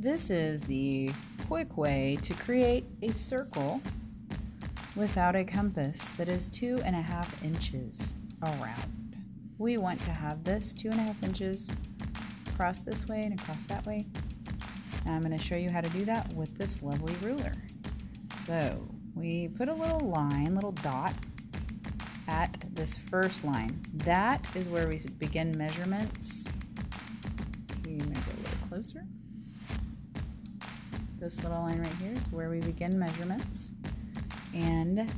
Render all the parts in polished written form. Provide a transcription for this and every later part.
This is the quick way to create a circle without a compass that is 2.5 inches around. We want to have this 2.5 inches across this way and across that way. Now I'm going to show you how to do that with this lovely ruler. So we put a little line, little dot at this first line. That is where we begin measurements. You may go a little closer. This little line right here is where we begin measurements. And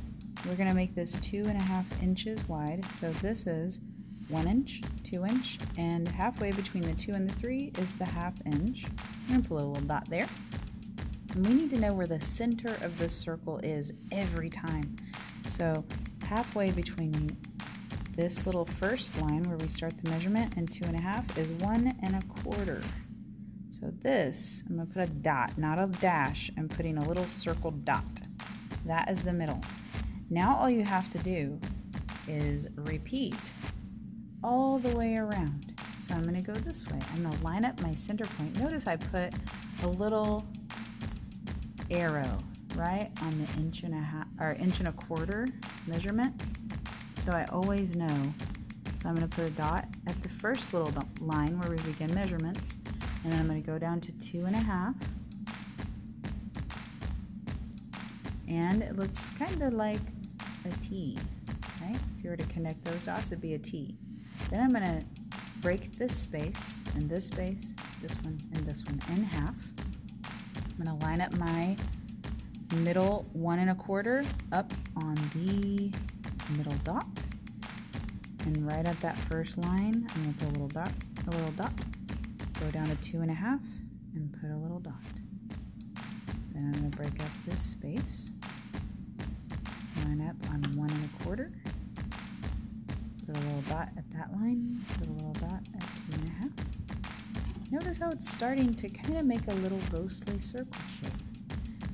we're going to make this 2.5 inches wide. So this is 1 inch, 2 inch, and halfway between the 2 and the 3 is the 1/2 inch. I'm going to put a little dot there. And we need to know where the center of this circle is every time. So halfway between this little first line where we start the measurement and 2.5 is 1 1/4. So this, I'm going to put a dot, not a dash. I'm putting a little circle dot. That is the middle. Now all you have to do is repeat all the way around. So I'm going to go this way. I'm going to line up my center point. Notice I put a little arrow right on the 1 1/4 measurement. So I always know. So I'm going to put a dot at the first little line where we begin measurements. And then I'm going to go down to 2.5. And it looks kind of like a T, right? If you were to connect those dots, it'd be a T. Then I'm going to break this space, and this space, this one, and this one in half. I'm going to line up my middle 1 1/4 up on the middle dot. And right at that first line, I'm going to put a little dot, go down to 2.5, and put a little dot. Then I'm going to break up this space, line up on 1 1/4, put a little dot at that line, put a little dot at 2.5. Notice how it's starting to kind of make a little ghostly circle shape.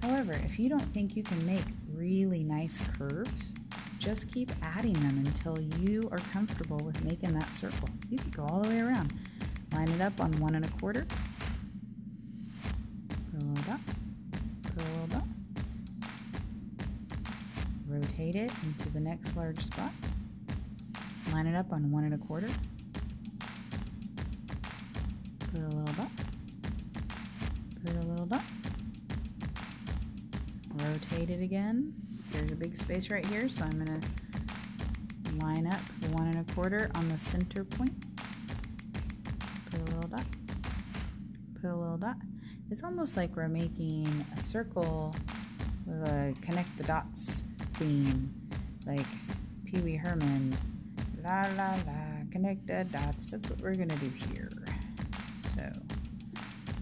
However, if you don't think you can make really nice curves, just keep adding them until you are comfortable with making that circle. You can go all the way around. Line it up on 1 1/4, put a little dot, put a little dot, rotate it into the next large spot, line it up on 1 1/4, put a little dot, put a little dot, rotate it again. There's a big space right here, so I'm going to line up 1 1/4 on the center point. Put a little dot, put a little dot. It's almost like we're making a circle with a connect the dots theme, like Pee Wee Herman, la la la, connect the dots. That's what we're gonna do here. So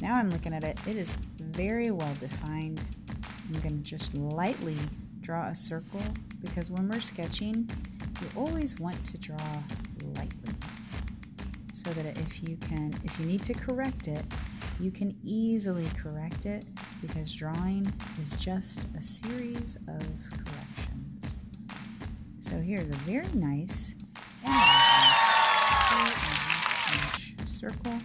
now I'm looking at it, it is very well defined. I'm gonna just lightly draw a circle because when we're sketching, you always want to draw lightly, so that if you need to correct it, you can easily correct it, because drawing is just a series of corrections. So here's a very nice 2.5 inch circle.